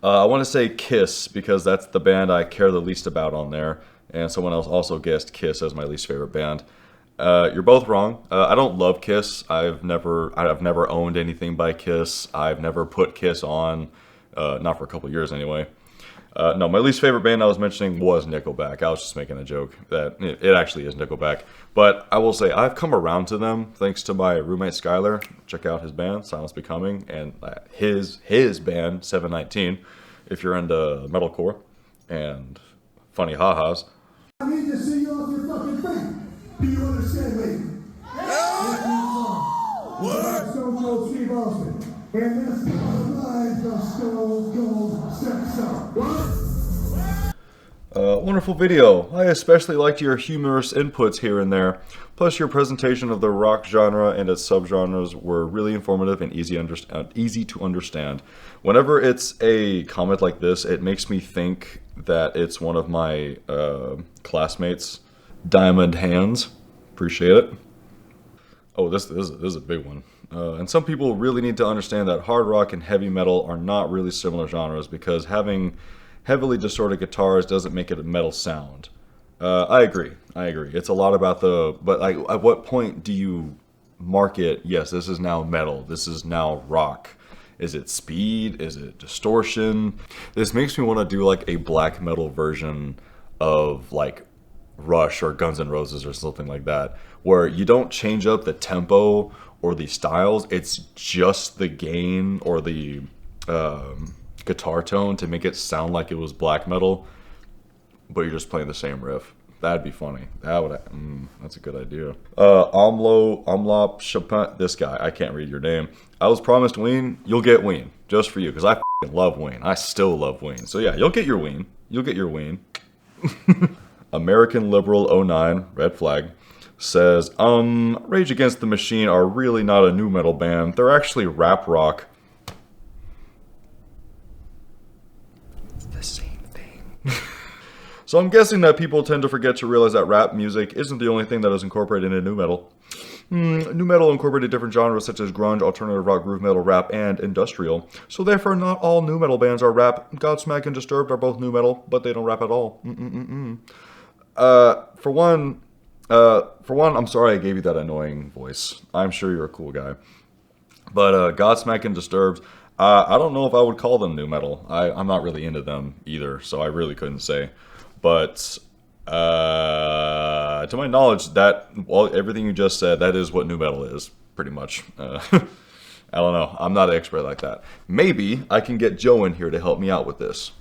I want to say Kiss because that's the band I care the least about on there, and someone else also guessed Kiss as my least favorite band. You're both wrong. I don't love Kiss. I've never owned anything by Kiss. I've never put Kiss on, not for a couple years anyway. No, my least favorite band I was mentioning was Nickelback. I was just making a joke that it actually is Nickelback. But I will say I've come around to them thanks to my roommate Skylar. Check out his band, Silence Becoming, and his band, 719, if you're into metalcore and funny ha-has. I need to see you off your fucking feet. Do you understand me? What? Stone Cold Steve Austin. And that's the line of Stone Cold Sex Up. What? Wonderful video. I especially liked your humorous inputs here and there. Plus your presentation of the rock genre and its subgenres were really informative and easy to understand. Whenever it's a comment like this, it makes me think that it's one of my classmates' diamond hands. Appreciate it. Oh, this is a big one. And some people really need to understand that hard rock and heavy metal are not really similar genres because having heavily distorted guitars doesn't make it a metal sound. I agree. It's a lot about but like, at what point do you market, yes, this is now metal, this is now rock? Is it speed? Is it distortion? This makes me want to do like a black metal version of like Rush or Guns N' Roses or something like that, where you don't change up the tempo or the styles, it's just the gain or the guitar tone to make it sound like it was black metal, but you're just playing the same riff. That'd be funny. That's a good idea. Omlop Chopin, this guy, I can't read your name. I was promised Ween, you'll get Ween, just for you, because I f***ing love Ween. I still love Ween. So yeah, you'll get your Ween. You'll get your Ween. American Liberal 09, red flag, says, Rage Against the Machine are really not a nu metal band. They're actually rap rock. It's the same thing. So I'm guessing that people tend to forget to realize that rap music isn't the only thing that is incorporated into nu metal. Nu metal incorporated different genres such as grunge, alternative rock, groove metal, rap, and industrial. So therefore, not all nu metal bands are rap. Godsmack and Disturbed are both nu metal, but they don't rap at all. For one, I'm sorry I gave you that annoying voice. I'm sure you're a cool guy. But Godsmack and Disturbed, I don't know if I would call them nu metal. I'm not really into them either, so I really couldn't say. But to my knowledge, everything you just said, that is what nu metal is, pretty much. I don't know. I'm not an expert like that. Maybe I can get Joe in here to help me out with this.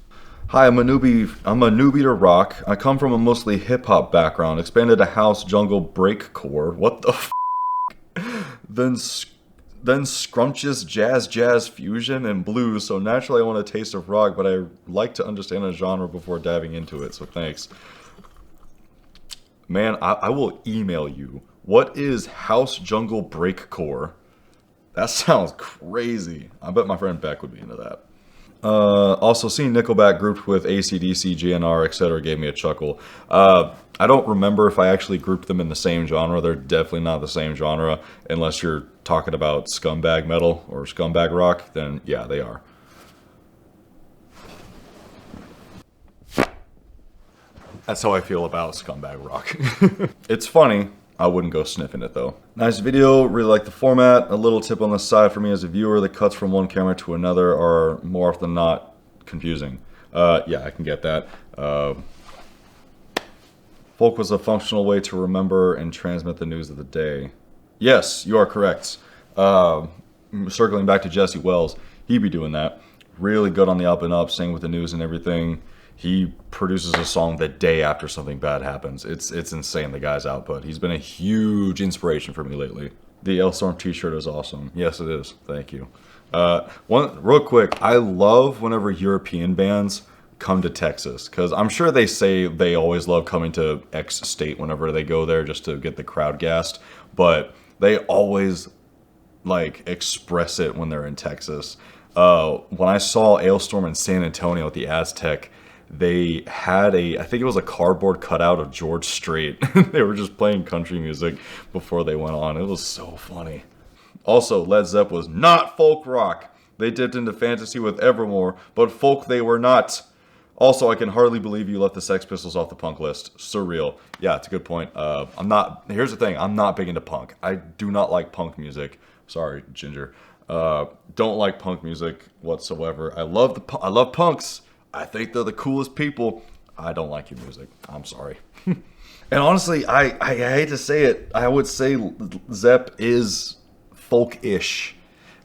Hi, I'm a newbie to rock. I come from a mostly hip-hop background, expanded to house, jungle, breakcore. What the f***? Then scrumptious jazz fusion and blues, so naturally I want a taste of rock, but I like to understand a genre before diving into it, so thanks. Man, I will email you. What is house jungle breakcore? That sounds crazy. I bet my friend Beck would be into that. Also, seeing Nickelback grouped with AC/DC, GNR, etc. gave me a chuckle. I don't remember if I actually grouped them in the same genre. They're definitely not the same genre, unless you're talking about scumbag metal or scumbag rock, then yeah, they are. That's how I feel about scumbag rock. It's funny. I wouldn't go sniffing it though. Nice video, really like the format. A little tip on the side for me as a viewer, the cuts from one camera to another are more often than not confusing. Yeah, I can get that. Folk was a functional way to remember and transmit the news of the day. Yes, you are correct. Circling back to Jesse Wells, he'd be doing that. Really good on the up and up, staying with the news and everything. He produces a song the day after something bad happens. It's insane, the guy's output. He's been a huge inspiration for me lately. The Elstorm t-shirt is awesome. Yes, it is. Thank you. Real quick, I love whenever European bands come to Texas, because I'm sure they say they always love coming to X state whenever they go there just to get the crowd gassed, but they always like express it when they're in Texas. When I saw Ailstorm in San Antonio at the Aztec, they had I think it was a cardboard cutout of George Strait. They were just playing country music before they went on. It was so funny. Also, Led Zepp was not folk rock. They dipped into fantasy with Evermore, but folk they were not. Also, I can hardly believe you left the Sex Pistols off the punk list. Surreal. Yeah, it's a good point. I'm not. Here's the thing. I'm not big into punk. I do not like punk music. Sorry, Ginger. Don't like punk music whatsoever. I love punks. I think they're the coolest people. I don't like your music. I'm sorry. And honestly, I hate to say it. I would say Zepp is folk-ish.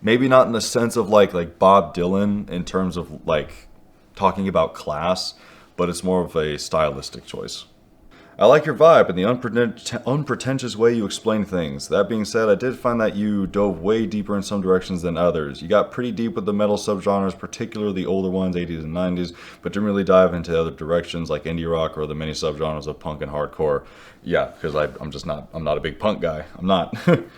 Maybe not in the sense of like Bob Dylan in terms of like talking about class, but it's more of a stylistic choice. I like your vibe and the unpretentious way you explain things. That being said, I did find that you dove way deeper in some directions than others. You got pretty deep with the metal subgenres, particularly the older ones, 80s and 90s, but didn't really dive into other directions like indie rock or the many subgenres of punk and hardcore. Yeah, because I'm not a big punk guy. I'm not. And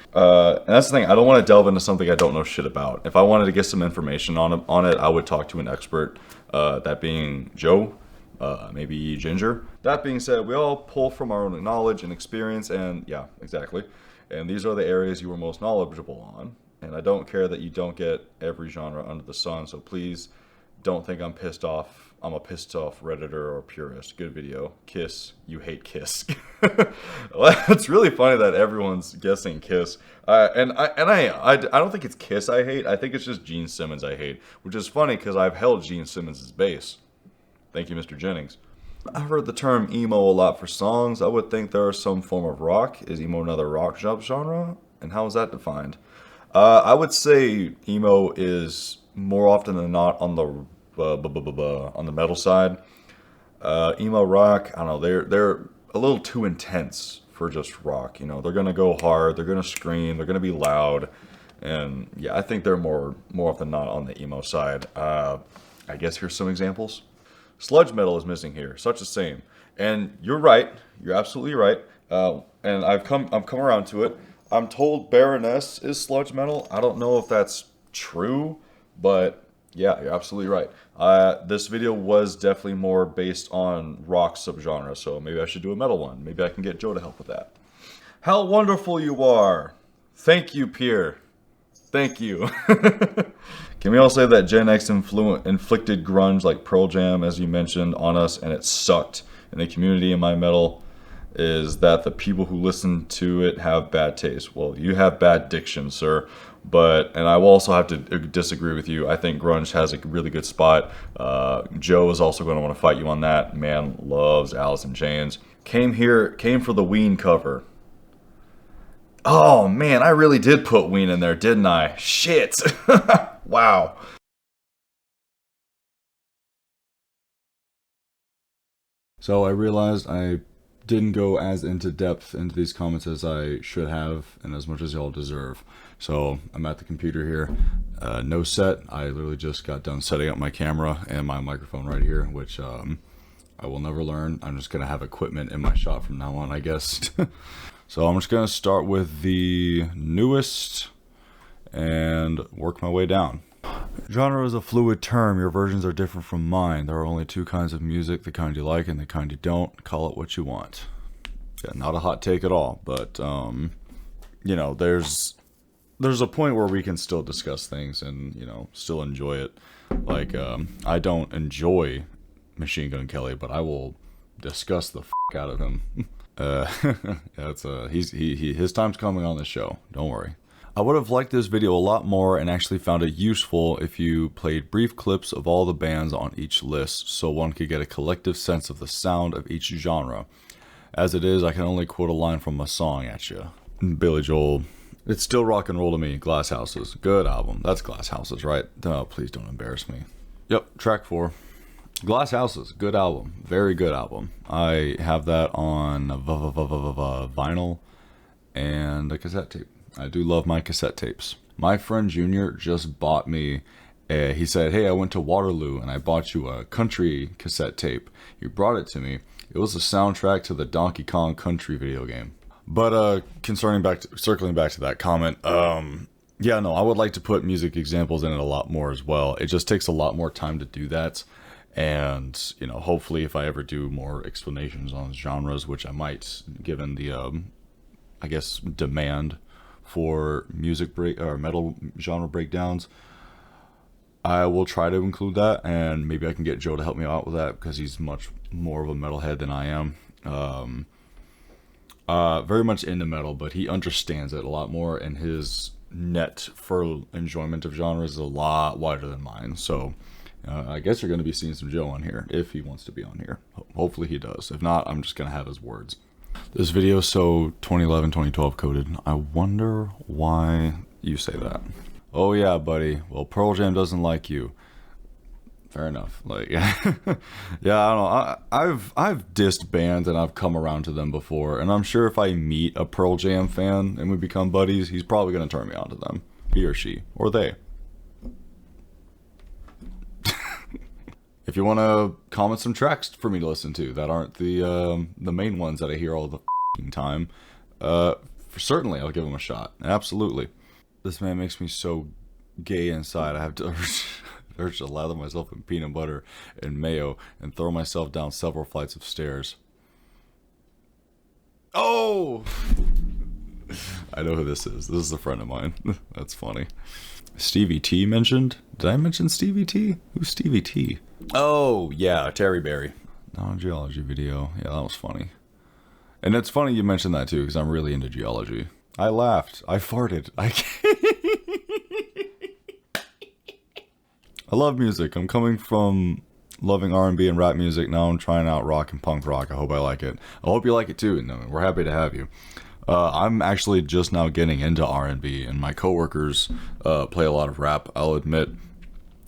that's the thing, I don't want to delve into something I don't know shit about. If I wanted to get some information on it, I would talk to an expert, that being Joe. Maybe Ginger. That being said, we all pull from our own knowledge and experience, and yeah, exactly. And these are the areas you are most knowledgeable on. And I don't care that you don't get every genre under the sun, so please don't think I'm pissed off. I'm a pissed off Redditor or purist. Good video. Kiss. You hate Kiss. It's really funny that everyone's guessing Kiss. And I don't think it's Kiss I hate. I think it's just Gene Simmons I hate, which is funny because I've held Gene Simmons' bass. Thank you, Mr. Jennings. I've heard the term emo a lot for songs. I would think there is some form of rock. Is emo another rock genre? And how is that defined? I would say emo is more often than not on the metal side. Emo rock, I don't know. They're a little too intense for just rock. You know, they're gonna go hard. They're gonna scream. They're gonna be loud. And yeah, I think they're more often than not on the emo side. I guess here's some examples. Sludge metal is missing here, such the same. And you're right, you're absolutely right. And I've come around to it. I'm told Baroness is sludge metal. I don't know if that's true, but yeah, you're absolutely right. This video was definitely more based on rock subgenre, so maybe I should do a metal one. Maybe I can get Joe to help with that. How wonderful you are! Thank you, Pierre. Thank you. Can we all say that Gen X inflicted grunge like Pearl Jam, as you mentioned, on us, and it sucked? And the community in my metal is that the people who listen to it have bad taste. Well, you have bad diction, sir. And I will also have to disagree with you. I think grunge has a really good spot. Joe is also going to want to fight you on that. Man loves Alice in Chains. Came for the Ween cover. Oh man, I really did put Ween in there, didn't I? Shit. Wow. So I realized I didn't go as into depth into these comments as I should have and as much as y'all deserve. So I'm at the computer here. No set. I literally just got done setting up my camera and my microphone right here, which I will never learn. I'm just going to have equipment in my shop from now on, I guess. So I'm just going to start with the newest and work my way down. Genre is a fluid term. Your versions are different from mine. There are only two kinds of music, the kind you like and the kind you don't. Call it what you want. Yeah, not a hot take at all, but you know, there's a point where we can still discuss things and, you know, still enjoy it. Like I don't enjoy Machine Gun Kelly, but I will discuss the out of him. His time's coming on this show. Don't worry. I would have liked this video a lot more and actually found it useful if you played brief clips of all the bands on each list so one could get a collective sense of the sound of each genre. As it is, I can only quote a line from a song at you. Billy Joel. It's still rock and roll to me. Glass Houses. Good album. That's Glass Houses, right? Oh, please don't embarrass me. Yep, track 4. Glass Houses, good album, very good album. I have that on vinyl and a cassette tape. I do love my cassette tapes. My friend Junior just bought me, he said, hey, I went to Waterloo and I bought you a country cassette tape. He brought it to me. It was the soundtrack to the Donkey Kong Country video game. But circling back to that comment, yeah, no, I would like to put music examples in it a lot more as well. It just takes a lot more time to do that. And, you know, hopefully if I ever do more explanations on genres, which I might, given the, I guess, demand for metal genre breakdowns, I will try to include that, and maybe I can get Joe to help me out with that because he's much more of a metalhead than I am. Very much into metal, but he understands it a lot more, and his net for enjoyment of genres is a lot wider than mine. So I guess you're going to be seeing some Joe on here if he wants to be on here. Hopefully he does. If not, I'm just going to have his words. This video is so 2011, 2012 coded. I wonder why you say that. Oh yeah, buddy. Well, Pearl Jam doesn't like you. Fair enough. Like, yeah, I don't know. I've dissed bands and I've come around to them before, and I'm sure if I meet a Pearl Jam fan and we become buddies, he's probably gonna turn me on to them. He or she or they. If you want to comment some tracks for me to listen to that aren't the main ones that I hear all the time, certainly I'll give them a shot. Absolutely. This man makes me so gay inside. I have to urge to lather myself in peanut butter and mayo and throw myself down several flights of stairs. Oh! I know who this is. This is a friend of mine. That's funny. Stevie T mentioned? Did I mention Stevie T? Who's Stevie T? Oh, yeah, Terry Berry. Non-geology video. Yeah, that was funny. And it's funny you mentioned that too, because I'm really into geology. I laughed. I farted. I love music. I'm coming from loving R&B and rap music. Now I'm trying out rock and punk rock. I hope I like it. I hope you like it too. And we're happy to have you. I'm actually just now getting into R&B, and my coworkers play a lot of rap. I'll admit,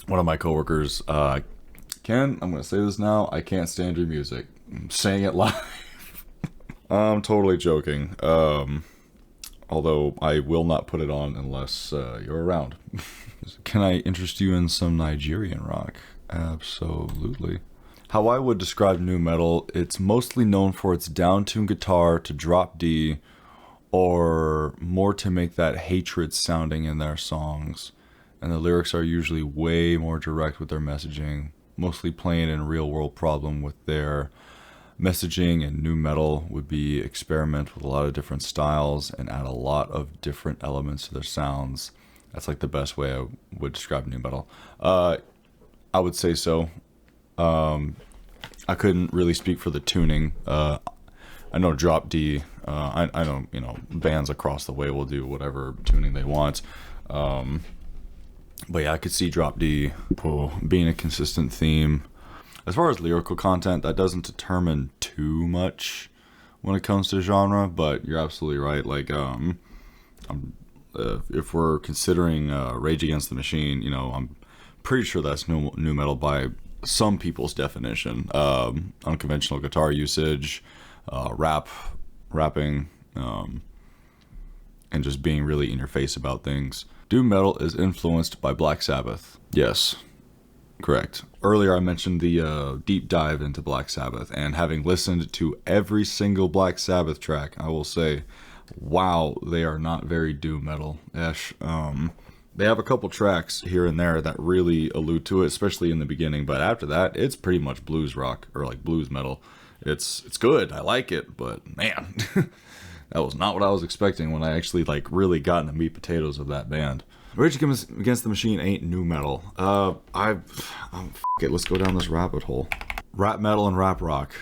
one of my coworkers, Ken, I'm going to say this now, I can't stand your music. I'm saying it live. I'm totally joking. Although I will not put it on unless you're around. Can I interest you in some Nigerian rock? Absolutely. How I would describe nu metal, it's mostly known for its down-tuned guitar to drop D, or more to make that hatred sounding in their songs. And the lyrics are usually way more direct with their messaging, mostly playing in real-world problem with their messaging. And nu metal would be experiment with a lot of different styles and add a lot of different elements to their sounds. That's like the best way I would describe nu metal. I would say so. I couldn't really speak for the tuning. I know drop D. I know, you know, bands across the way will do whatever tuning they want. But yeah, I could see drop D being a consistent theme. As far as lyrical content, that doesn't determine too much when it comes to genre, but you're absolutely right. Like, if we're considering Rage Against the Machine, you know, I'm pretty sure that's nu metal by some people's definition. Unconventional guitar usage, rapping, and just being really in your face about things. Nu metal is influenced by Black Sabbath. Yes, correct. Earlier I mentioned the deep dive into Black Sabbath, and having listened to every single Black Sabbath track, I will say, wow, they are not very nu metal-ish. They have a couple tracks here and there that really allude to it, especially in the beginning, but after that, it's pretty much blues rock, or like blues metal. It's good, I like it, but man, that was not what I was expecting when I actually like really got into meat potatoes of that band. Rage Against the Machine ain't nu metal. F it, let's go down this rabbit hole. Rap metal and rap rock.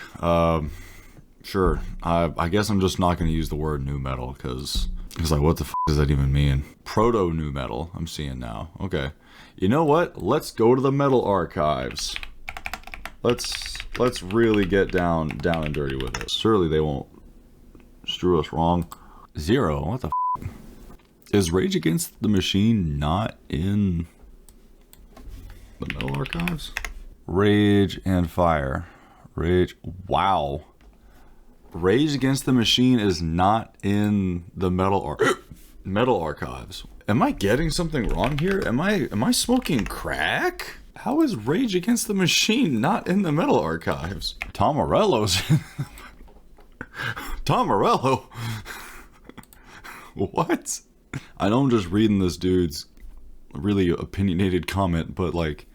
Sure, I guess I'm just not going to use the word nu metal, because it's like, what the f does that even mean? Proto nu metal, I'm seeing now. Okay, you know what? Let's go to the metal archives. Let's really get down and dirty with it. Surely they won't strew us wrong. Zero, what the f? Is Rage Against the Machine not in the metal archives? Rage and Fire. Rage, wow. Rage Against the Machine is not in the metal archives. Am I getting something wrong here? Am I smoking crack? How is Rage Against the Machine not in the metal archives? Tom Morello's Tom Morello. What? I know I'm just reading this dude's really opinionated comment, but like,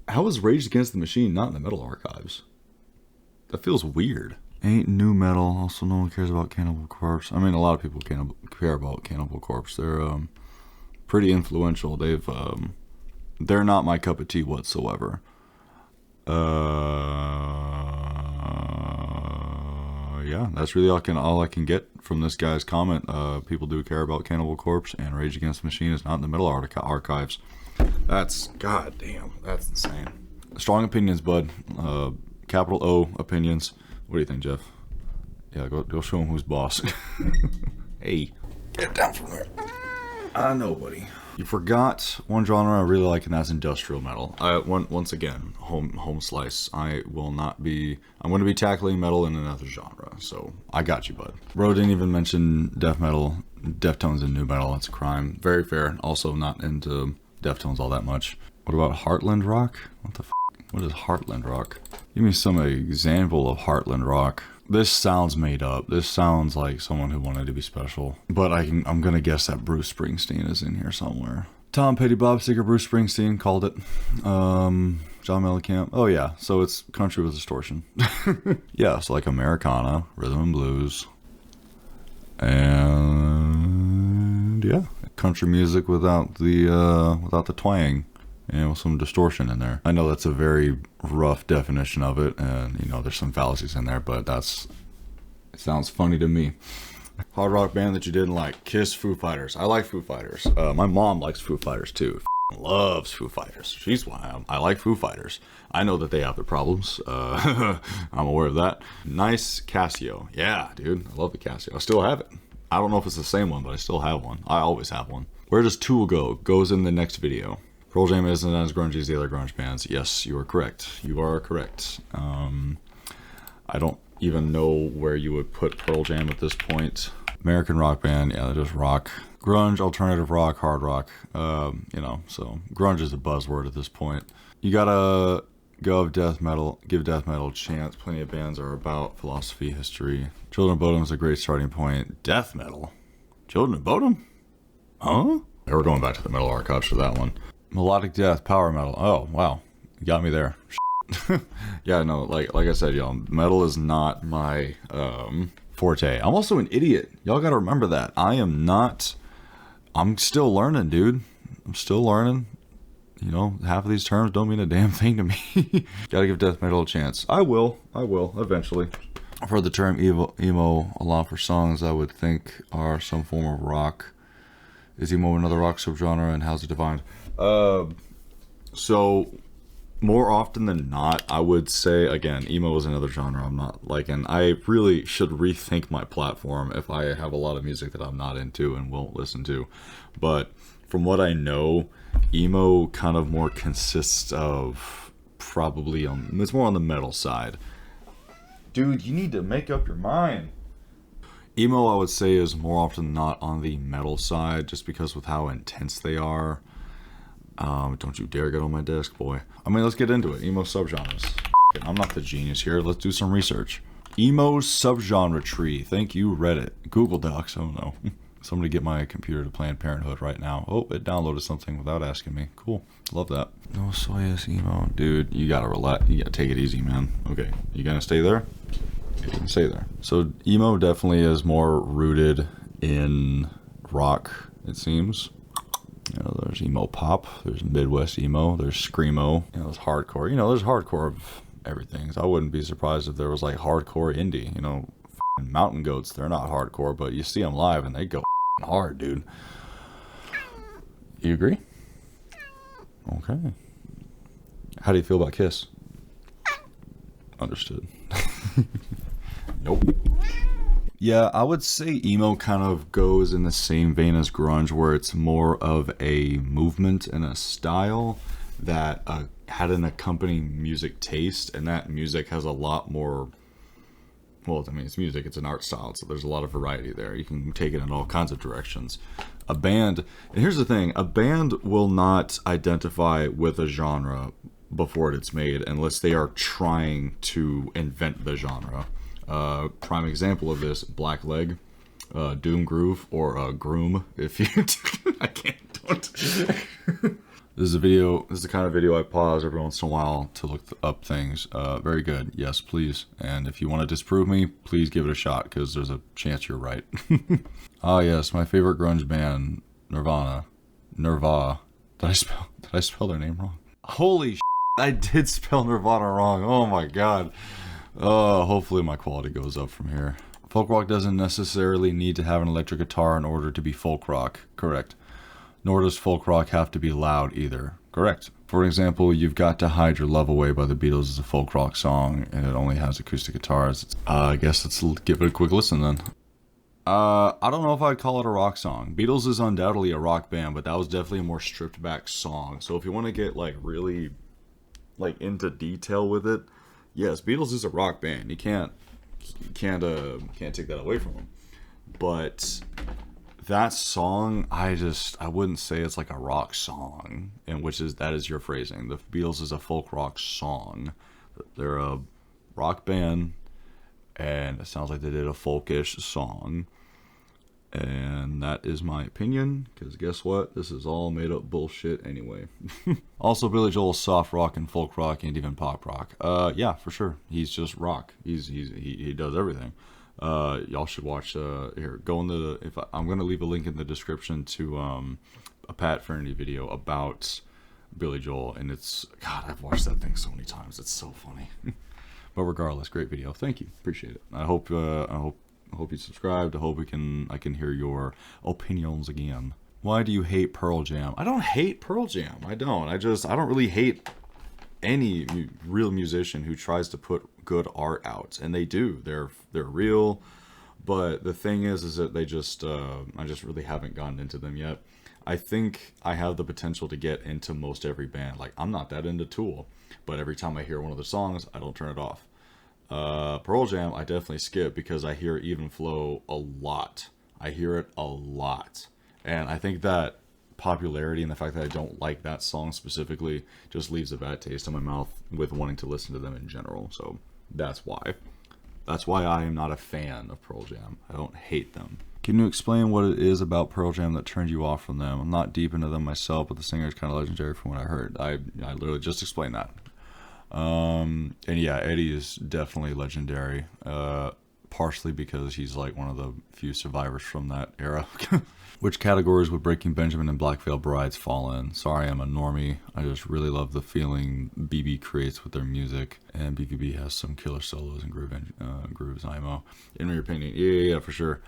how is Rage Against the Machine not in the metal archives? That feels weird. Ain't nu metal. Also, no one cares about Cannibal Corpse. I mean, a lot of people care about Cannibal Corpse. They're pretty influential. They've They're not my cup of tea whatsoever. Yeah, that's really all I can get from this guy's comment. People do care about Cannibal Corpse, and Rage Against the Machine is not in the metal archives. That's goddamn. That's insane. Strong opinions, bud. Capital O opinions. What do you think, Jeff? Yeah, go show him who's boss. Hey, get down from there. I know, buddy. You forgot one genre I really like, and that's industrial metal. Once again, home slice. I'm going to be tackling metal in another genre, so I got you, bud. Bro didn't even mention death metal. Deftones and new metal. That's a crime. Very fair. Also not into Deftones all that much. What about Heartland rock? What the f***? What is Heartland rock? Give me some example of Heartland rock. This sounds made up. This sounds like someone who wanted to be special. But I'm gonna guess that Bruce Springsteen is in here somewhere. Tom Petty, Bob Seger, Bruce Springsteen called it. John Mellencamp. Oh yeah, so it's country with distortion. Yeah, so like Americana, rhythm and blues, and yeah, country music without the twang. And with some distortion in there. I know that's a very rough definition of it, and there's some fallacies in there, but it sounds funny to me. Hard rock band that you didn't like. Kiss, Foo Fighters. I like Foo Fighters. My mom likes Foo Fighters too. Loves Foo Fighters. She's why I like Foo Fighters. I know that they have their problems. I'm aware of that. Nice Casio. Yeah, dude. I love the Casio. I still have it. I don't know if it's the same one, but I still have one. I always have one. Where does Tool go? Goes in the next video. Pearl Jam isn't as grungy as the other grunge bands. Yes, you are correct. You are correct. I don't even know where you would put Pearl Jam at this point. American rock band, yeah, they're just rock. Grunge, alternative rock, hard rock. So grunge is a buzzword at this point. You gotta give death metal a chance. Plenty of bands are about philosophy, history. Children of Bodom is a great starting point. Death metal? Children of Bodom? Huh? We're going back to the metal archives for that one. Melodic death, power metal. Oh, wow. You got me there. Yeah, no, like I said, y'all, metal is not my forte. I'm also an idiot. Y'all gotta remember that. I'm still learning, dude. I'm still learning. Half of these terms don't mean a damn thing to me. Gotta give death metal a chance. I will, eventually. I've heard the term emo a lot for songs I would think are some form of rock. Is emo another rock subgenre, and how's it defined? So more often than not, I would say, again, emo is another genre I'm not liking. I really should rethink my platform if I have a lot of music that I'm not into and won't listen to. But from what I know, emo kind of more consists of it's more on the metal side. Dude, you need to make up your mind. Emo, I would say, is more often than not on the metal side, just because with how intense they are. Don't you dare get on my desk, boy. Let's get into it. Emo subgenres. I'm not the genius here. Let's do some research. Emo subgenre tree. Thank you, Reddit. Google Docs. Oh no. Somebody get my computer to Planned Parenthood right now. Oh, it downloaded something without asking me. Cool. Love that. No soyas emo. Dude, you gotta relax. You gotta take it easy, man. Okay. You gonna stay there? You can stay there. So emo definitely is more rooted in rock, it seems. There's emo pop, there's Midwest emo, there's screamo, there's hardcore. There's hardcore of everything. So I wouldn't be surprised if there was like hardcore indie. Mountain Goats, they're not hardcore, but you see them live and they go hard, dude. You agree? Okay. How do you feel about Kiss? Understood. Nope. Yeah, I would say emo kind of goes in the same vein as grunge, where it's more of a movement and a style that had an accompanying music taste, and that music has a lot more. Well, it's music, it's an art style, so there's a lot of variety there. You can take it in all kinds of directions. A band, and here's the thing, a band will not identify with a genre before it's made unless they are trying to invent the genre. Prime example of this, Black Leg, Doom Groove, or Groom, if you... I can't, This is the kind of video I pause every once in a while to look up things. Very good. Yes, please. And if you want to disprove me, please give it a shot, because there's a chance you're right. Ah, yes, my favorite grunge band, Nirvana. Did I spell their name wrong? Holy I did spell Nirvana wrong. Oh my god. Hopefully my quality goes up from here. Folk rock doesn't necessarily need to have an electric guitar in order to be folk rock. Correct. Nor does folk rock have to be loud either. Correct. For example, You've Got to Hide Your Love Away by the Beatles is a folk rock song, and it only has acoustic guitars. I guess let's give it a quick listen then. I don't know if I'd call it a rock song. Beatles is undoubtedly a rock band, but that was definitely a more stripped back song. So if you want to get like really like into detail with it, yes, Beatles is a rock band. You can't take that away from them. But that song, I wouldn't say it's like a rock song, and that is your phrasing. The Beatles is a folk rock song. They're a rock band, and it sounds like they did a folkish song. And that is my opinion, because guess what? This is all made up bullshit anyway. Also, Billy Joel's soft rock and folk rock and even pop rock. Yeah, for sure. He's just rock. He does everything. Y'all should watch. Here, go in the. I'm gonna leave a link in the description to a Pat Fernity video about Billy Joel, and it's God. I've watched that thing so many times. It's so funny. But regardless, great video. Thank you. Appreciate it. I hope you subscribed. I can hear your opinions again. Why do you hate Pearl Jam? I don't hate Pearl Jam. I don't really hate any real musician who tries to put good art out, and they do. They're real, but the thing is that they just I just really haven't gotten into them yet. I think I have the potential to get into most every band. Like, I'm not that into Tool, but every time I hear one of their songs, I don't turn it off. Pearl Jam, I definitely skip because I hear Even Flow a lot. I hear it a lot. And I think that popularity and the fact that I don't like that song specifically just leaves a bad taste in my mouth with wanting to listen to them in general. So that's why. That's why I am not a fan of Pearl Jam. I don't hate them. Can you explain what it is about Pearl Jam that turned you off from them? I'm not deep into them myself, but the singer is kind of legendary from what I heard. I literally just explained that. And yeah, Eddie is definitely legendary. Partially because he's like one of the few survivors from that era. Which categories would Breaking Benjamin and Black Veil Brides fall in? Sorry, I'm a normie. I just really love the feeling BB creates with their music, and BVB has some killer solos and grooves. IMO. In your opinion, yeah, for sure.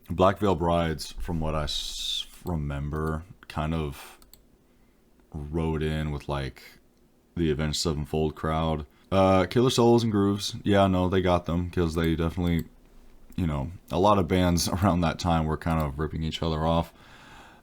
Black Veil Brides, from what I remember, kind of rode in with like the Avenged Sevenfold crowd. Killer Solos and Grooves, yeah, no, they got them because they definitely, a lot of bands around that time were kind of ripping each other off.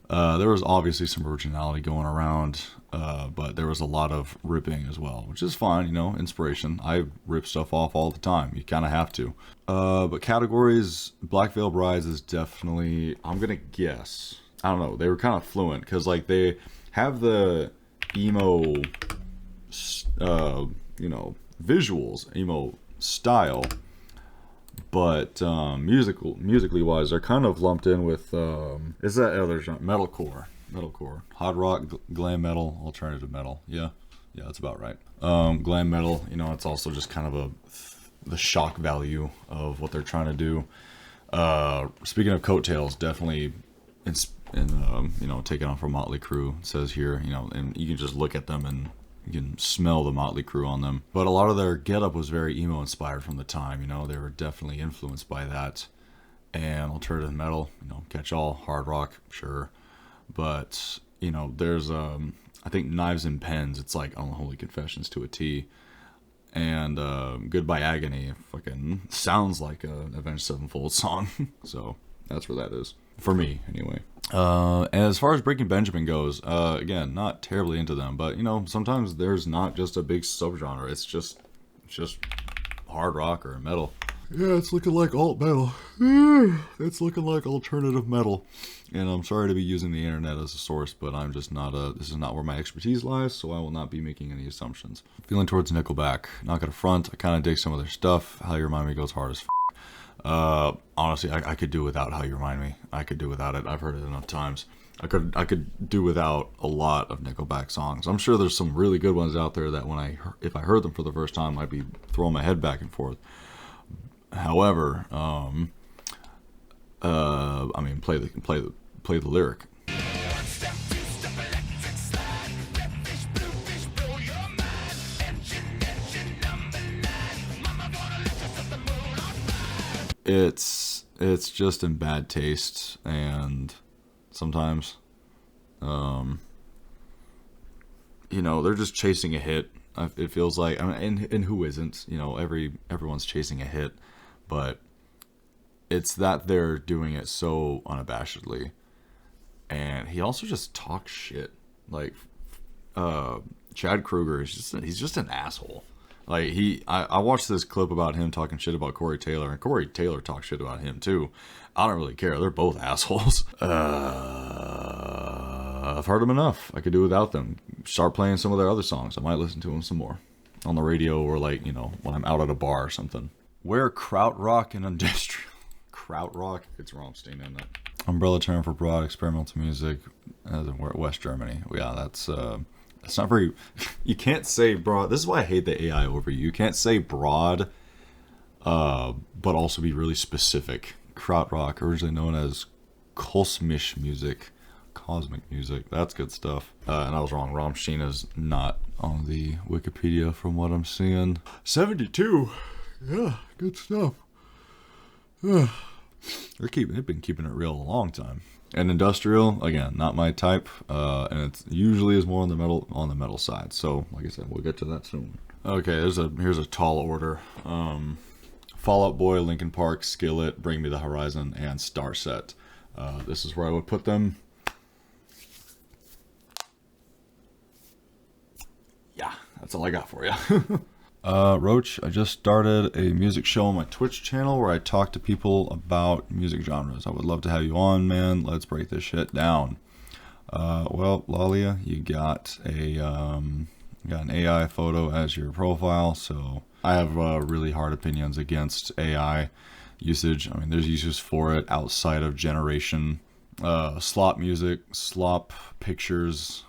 There was obviously some originality going around, but there was a lot of ripping as well, which is fine, inspiration. I rip stuff off all the time. You kind of have to. But categories, Black Veil Brides is definitely, I'm going to guess, I don't know, they were kind of fluent because like they have the emo, visuals, emo style, but musically wise, they're kind of lumped in with is that other genre? Metalcore, hard rock, glam metal, alternative metal. Yeah, that's about right. Glam metal, it's also just kind of the shock value of what they're trying to do. Speaking of coattails, definitely taken on from Motley Crue. It says here, and you can just look at them and you can smell the Motley Crue on them. But a lot of their getup was very emo inspired from the time. They were definitely influenced by that. And alternative metal, catch all, hard rock, sure. But there's I think Knives and Pens. It's like Unholy Confessions to a T. And Goodbye Agony fucking sounds like an Avenged Sevenfold song. So that's where that is for me, anyway. And as far as Breaking Benjamin goes, again, not terribly into them, but sometimes there's not just a big subgenre. It's just hard rock or metal. Yeah, it's looking like alt metal. It's looking like alternative metal. And I'm sorry to be using the internet as a source, but I'm just not this is not where my expertise lies, so I will not be making any assumptions. Feeling towards Nickelback. Not gonna front, I kind of dig some of their stuff. How You Remind Me goes hard as honestly, I could do without How You Remind Me. I could do without it. I've heard it enough times. I could do without a lot of Nickelback songs. I'm sure there's some really good ones out there that if I heard them for the first time, I'd be throwing my head back and forth. However, play the lyric. it's just in bad taste, and sometimes, they're just chasing a hit. It feels like, I mean, and who isn't? Everyone's chasing a hit, but it's that they're doing it so unabashedly. And he also just talks shit. Like, Chad Kroeger he's just an asshole. Like, I watched this clip about him talking shit about Corey Taylor, and Corey Taylor talks shit about him too. I don't really care. They're both assholes. I've heard them enough. I could do without them. Start playing some of their other songs. I might listen to them some more on the radio, or like, when I'm out at a bar or something. Where krautrock and industrial krautrock, it's Rammstein in it. Umbrella term for broad experimental music, as in we're at West Germany. Yeah, that's not very. You can't say broad. This is why I hate the AI over you. You can't say broad, but also be really specific. Krautrock, originally known as kosmisch music, cosmic music. That's good stuff. And I was wrong. Rammstein is not on the Wikipedia from what I'm seeing. 72. Yeah, good stuff. They've been keeping it real a long time. And industrial, again, not my type, and it usually is more on the metal side. So, like I said, we'll get to that soon. Okay, here's a tall order. Fall Out Boy, Linkin Park, Skillet, Bring Me the Horizon, and Starset. This is where I would put them. Yeah, that's all I got for you. Roach, I just started a music show on my Twitch channel where I talk to people about music genres. I would love to have you on, man. Let's break this shit down. Well, Lalia, you got an AI photo as your profile, so I have really hard opinions against AI usage. I mean, there's uses for it outside of generation. Slop music, slop pictures,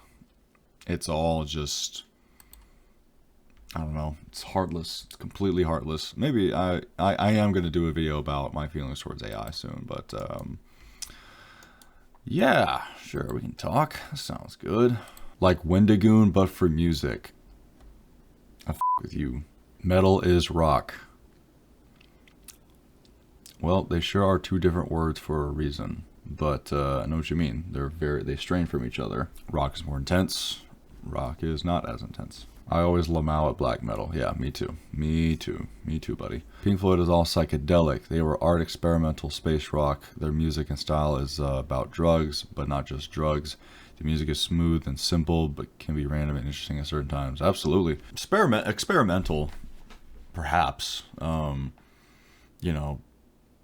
it's all just, I don't know. It's heartless. It's completely heartless. Maybe I am going to do a video about my feelings towards AI soon, but yeah, sure, we can talk. That sounds good. Like Wendigoon, but for music. I with you. Metal is rock. Well, they sure are two different words for a reason, but I know what you mean. They strain from each other. Rock is more intense. Rock is not as intense. I always lamau at black metal. Yeah, me too. Me too, buddy. Pink Floyd is all psychedelic. They were art, experimental, space rock. Their music and style is about drugs, but not just drugs. The music is smooth and simple, but can be random and interesting at certain times. Absolutely. Experimental, perhaps.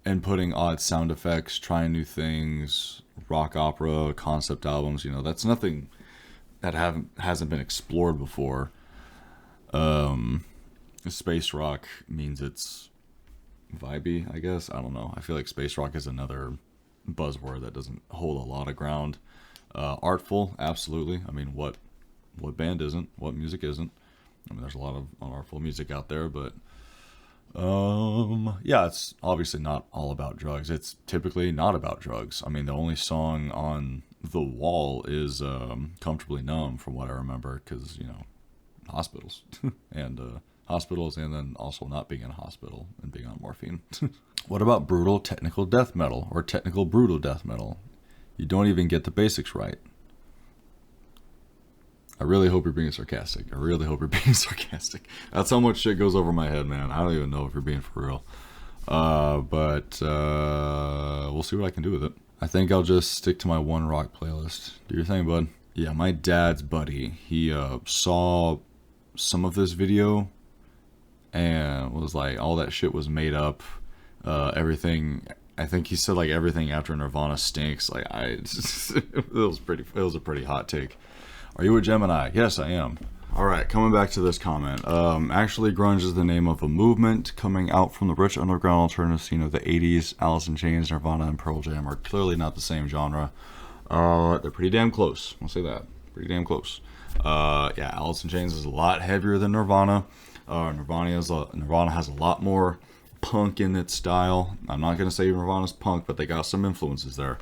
Inputting odd sound effects, trying new things, rock opera, concept albums. That's nothing that hasn't been explored before. Space rock means it's vibey, I guess. I don't know. I feel like space rock is another buzzword that doesn't hold a lot of ground. Artful, absolutely. I mean, what band isn't? What music isn't? I mean, there's a lot of unartful music out there, but yeah, it's obviously not all about drugs. It's typically not about drugs. I mean, the only song on The Wall is Comfortably Numb, from what I remember, because hospitals and then also not being in a hospital and being on morphine. What about brutal technical death metal or technical brutal death metal? You don't even get the basics right. I really hope you're being sarcastic. That's how much shit goes over my head, man. I don't even know if you're being for real. But we'll see what I can do with it. I think I'll just stick to my one rock playlist. Do your thing, bud. Yeah, my dad's buddy, he saw some of this video and was like, all that shit was made up. Everything, I think he said like everything after Nirvana stinks. Like it was a pretty hot take. Are you a Gemini? Yes, I am. Alright, coming back to this comment. Actually, grunge is the name of a movement coming out from the rich underground alternative scene of the 80s. Alice in Chains, Nirvana, and Pearl Jam are clearly not the same genre. They're pretty damn close. I'll say that. Pretty damn close. Yeah, Alice in Chains is a lot heavier than Nirvana. Nirvana has a lot more punk in its style. I'm not going to say Nirvana's punk, but they got some influences there.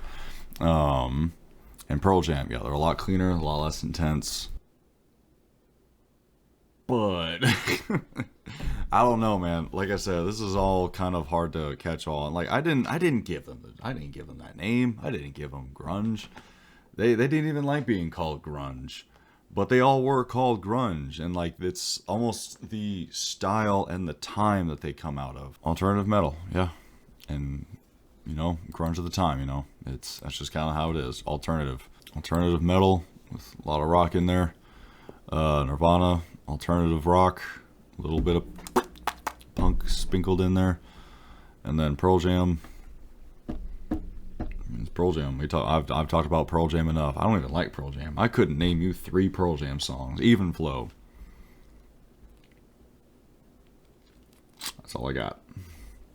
And Pearl Jam, yeah, they're a lot cleaner, a lot less intense. But I don't know, man. Like I said, this is all kind of hard to catch on. Like I didn't give them that name. I didn't give them grunge. They didn't even like being called grunge, but they all were called grunge, and like it's almost the style and the time that they come out of. Alternative metal, yeah, and grunge of the time. That's just kind of how it is. Alternative metal with a lot of rock in there. Nirvana, alternative rock, a little bit of punk sprinkled in there, and then Pearl Jam. It's Pearl Jam. I've talked about Pearl Jam enough. I don't even like Pearl Jam. I couldn't name you 3 Pearl Jam songs, even flow. That's all I got.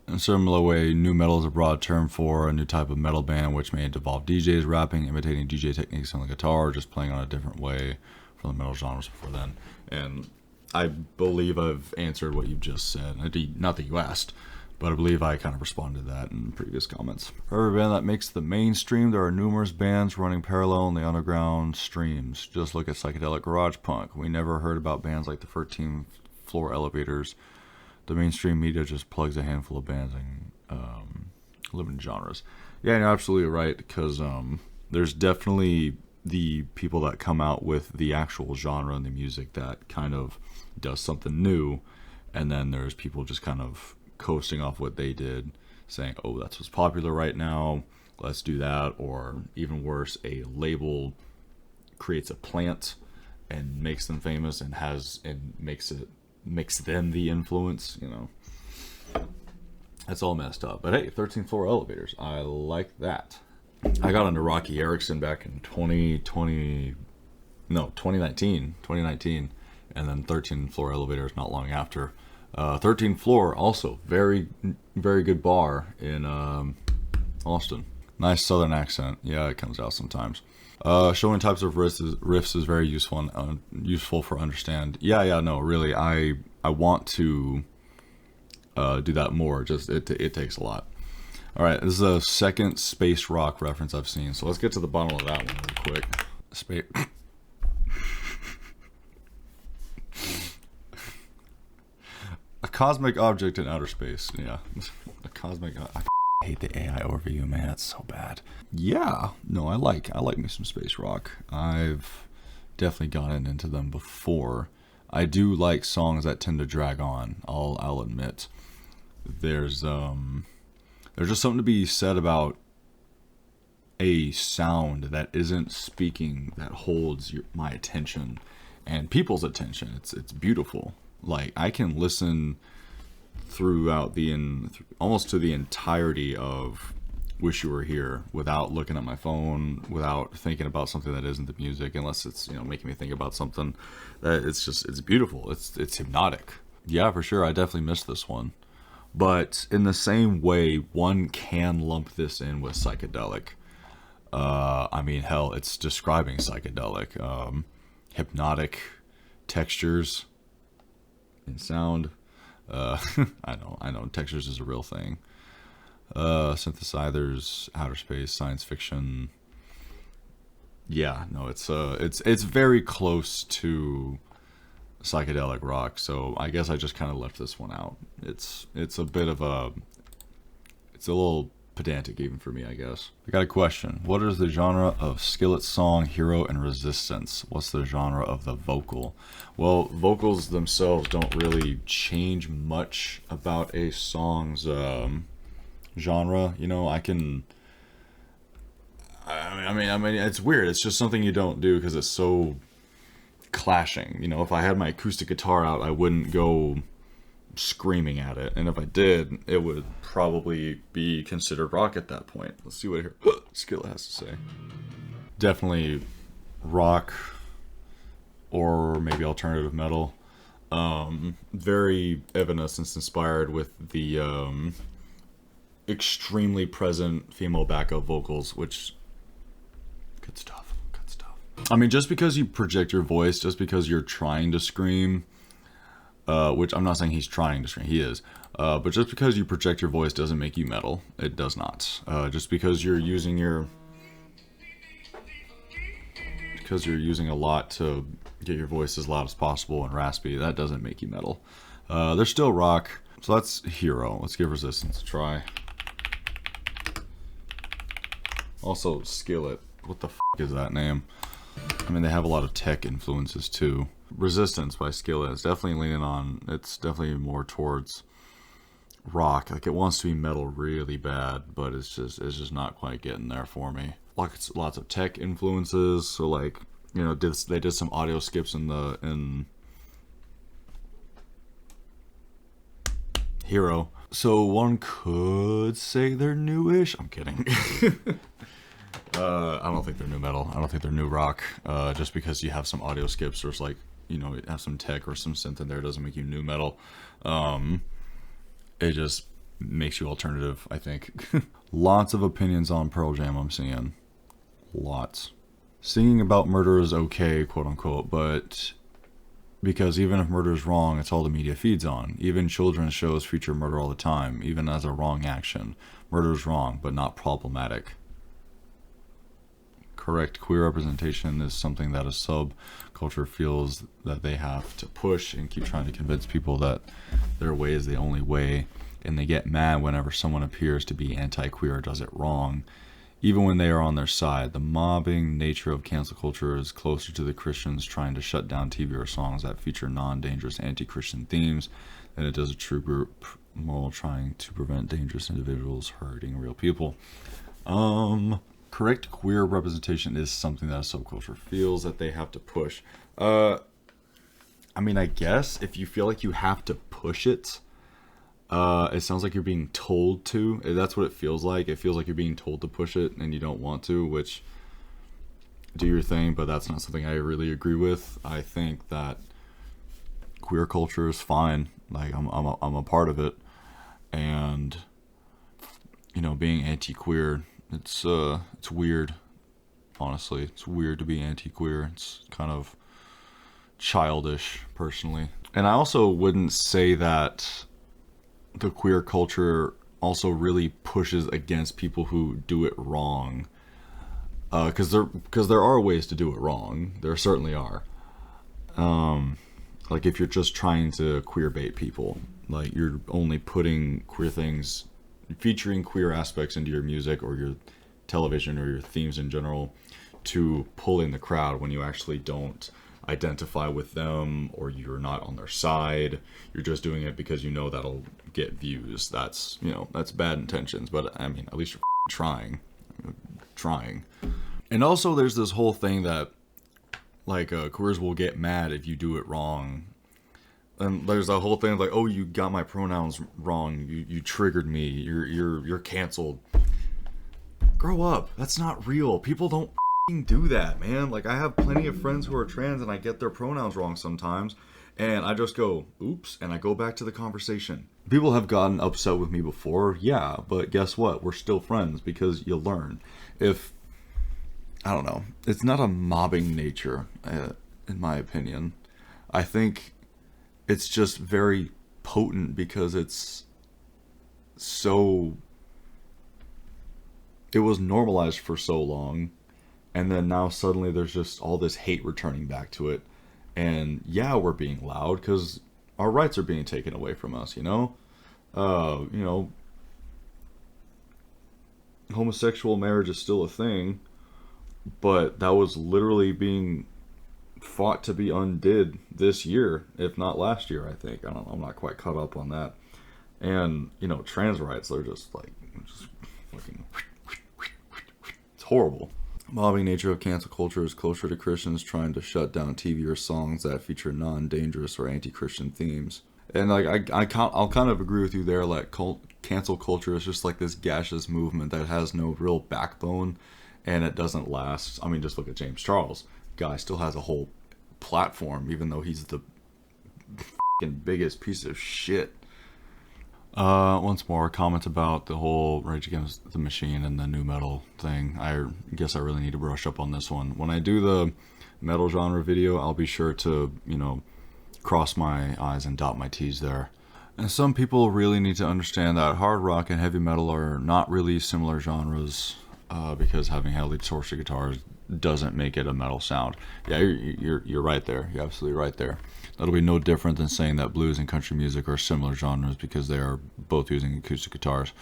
In a similar way, new metal is a broad term for a new type of metal band which may involve DJs rapping, imitating DJ techniques on the guitar, or just playing on a different way from the metal genres before then. And I believe I've answered what you've just said. Not that you asked, but I believe I kind of responded to that in previous comments. For every band that makes the mainstream, there are numerous bands running parallel in the underground streams. Just look at psychedelic garage punk. We never heard about bands like the 13th Floor Elevators. The mainstream media just plugs a handful of bands and limited genres. Yeah, you're absolutely right, because there's definitely the people that come out with the actual genre and the music that kind of does something new, and then there's people just kind of coasting off what they did, saying, oh, that's what's popular right now, let's do that. Or even worse, a label creates a plant and makes them famous and makes them the influence. That's all messed up. But hey, 13th Floor Elevators, I like that. I got into Rocky Erickson back in 2019, and then 13th Floor Elevators not long after. 13th Floor, also very, very good bar in Austin. Nice southern accent. Yeah, it comes out sometimes. Showing types of riffs is very useful for understand. Yeah, no, really, I want to do that more. Just it takes a lot. All right, this is a second space rock reference I've seen, so let's get to the bottom of that one real quick. A cosmic object in outer space. Yeah, a cosmic. I hate the AI overview, man. It's so bad. Yeah, no, I like me some space rock. I've definitely gotten into them before. I do like songs that tend to drag on. I'll admit. There's just something to be said about a sound that isn't speaking, that holds my attention and people's attention. It's beautiful. Like, I can listen throughout almost to the entirety of Wish You Were Here without looking at my phone, without thinking about something that isn't the music, unless it's making me think about something. That it's beautiful. It's hypnotic. Yeah, for sure. I definitely missed this one. But in the same way, one can lump this in with psychedelic. I mean, hell, it's describing psychedelic. Hypnotic textures in sound. I know, textures is a real thing. Synthesizers, outer space, science fiction. Yeah, no, it's very close to psychedelic rock, so I guess I just kind of left this one out. It's a little pedantic even for me, I guess. I got a question. What is the genre of Skillet's song Hero and Resistance? What's the genre of the vocal? Well, vocals themselves don't really change much about a song's genre. I mean, it's weird. It's just something you don't do because it's so clashing. If I had my acoustic guitar out, I wouldn't go screaming at it, and if I did, it would probably be considered rock at that point. Let's see what Skillet has to say. Definitely rock, or maybe alternative metal. Very Evanescence inspired with the extremely present female backup vocals, which good stuff. I mean, just because you project your voice, just because you're trying to scream, which I'm not saying he's trying to scream, he is, but just because you project your voice doesn't make you metal. It does not. Just because you're using a lot to get your voice as loud as possible and raspy, that doesn't make you metal. They're still rock. So that's Hero. Let's give Resistance a try. Also, Skillet. What the is that name? I mean, they have a lot of tech influences too. Resistance by Skillet is definitely leaning on, it's definitely more towards rock. Like, it wants to be metal really bad, but it's just not quite getting there for me. Lots of tech influences. So, like, you know, they did some audio skips in Hero. So one could say they're newish. I'm kidding. I don't think they're new metal. I don't think they're new rock. Just because you have some audio skips or it's like, you know, have some tech or some synth in there doesn't make you new metal. It just makes you alternative, I think. Lots of opinions on Pearl Jam I'm seeing. Lots. Singing about murder is okay, quote unquote, but because even if murder is wrong, it's all the media feeds on. Even children's shows feature murder all the time, even as a wrong action. Murder is wrong, but not problematic. Correct queer representation is something that a subculture feels that they have to push and keep trying to convince people that their way is the only way, and they get mad whenever someone appears to be anti-queer or does it wrong, even when they are on their side. The mobbing nature of cancel culture is closer to the Christians trying to shut down TV or songs that feature non-dangerous anti-Christian themes than it does a true group moral trying to prevent dangerous individuals hurting real people. Correct queer representation is something that a subculture feels that they have to push. I mean, I guess if you feel like you have to push it, it sounds like you're being told to. That's what it feels like. It feels like you're being told to push it and you don't want to, which, do your thing, but that's not something I really agree with. I think that queer culture is fine. Like, I'm a part of it. And, you know, being anti-queer, it's weird, honestly. It's weird to be anti-queer. It's kind of childish, personally. And I also wouldn't say that the queer culture also really pushes against people who do it wrong. Because there are ways to do it wrong. There certainly are. Like, if you're just trying to queer bait people, like, you're only putting queer things, featuring queer aspects into your music or your television or your themes in general to pull in the crowd when you actually don't identify with them or you're not on their side. You're just doing it because you know that'll get views. That's, you know, that's bad intentions, but I mean, at least you're trying. And also there's this whole thing that, like, queers will get mad if you do it wrong. And there's that whole thing of like, oh, you got my pronouns wrong. You triggered me. You're canceled. Grow up. That's not real. People don't do that, man. Like, I have plenty of friends who are trans and I get their pronouns wrong sometimes. And I just go, oops, and I go back to the conversation. People have gotten upset with me before, yeah, but guess what? We're still friends because you learn. If, I don't know, it's not a mobbing nature, in my opinion. I think it's just very potent because it's so, it was normalized for so long, and then now suddenly there's just all this hate returning back to it. And yeah, we're being loud because our rights are being taken away from us, you know? Homosexual marriage is still a thing, but that was literally being fought to be undid this year, if not last year, I think. I'm not quite caught up on that. And, you know, trans rights, they're just like, just fucking, it's horrible. Mobbing nature of cancel culture is closer to Christians trying to shut down TV or songs that feature non-dangerous or anti-Christian themes. And like, I'll kind of agree with you there. Like, cancel culture is just like this gaseous movement that has no real backbone, and it doesn't last. I mean, just look at James Charles. Guy still has a whole platform, even though he's the fucking biggest piece of shit. Once more, comment about the whole Rage Against the Machine and the new metal thing. I guess I really need to brush up on this one. When I do the metal genre video, I'll be sure to, you know, cross my I's and dot my T's there. And some people really need to understand that hard rock and heavy metal are not really similar genres, because having heavily distorted guitars doesn't make it a metal sound. Yeah, you're right there. You're absolutely right there. That'll be no different than saying that blues and country music are similar genres because they are both using acoustic guitars.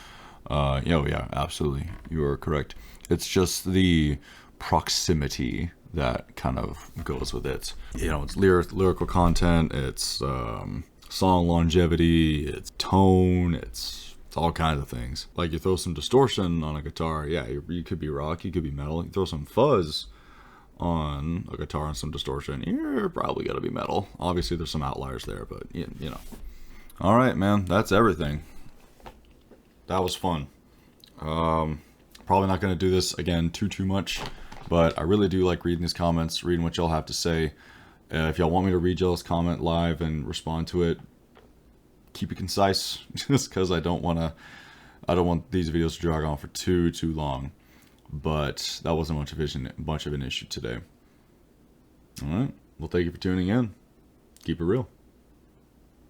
Yeah, absolutely. You are correct. It's just the proximity that kind of goes with it. You know, it's lyrical content, it's song longevity, it's tone, it's all kinds of things. Like you throw some distortion on a guitar, yeah, you could be rock, you could be metal. You throw some fuzz on a guitar and some distortion, you're probably gonna be metal. Obviously, there's some outliers there, but you know. All right, man, that's everything. That was fun. Probably not gonna do this again too much, but I really do like reading these comments, reading what y'all have to say. If y'all want me to read y'all's comment live and respond to it, keep it concise, just because I don't want these videos to drag on for too long. But that wasn't much of an issue today. All right. Well, thank you for tuning in. Keep it real.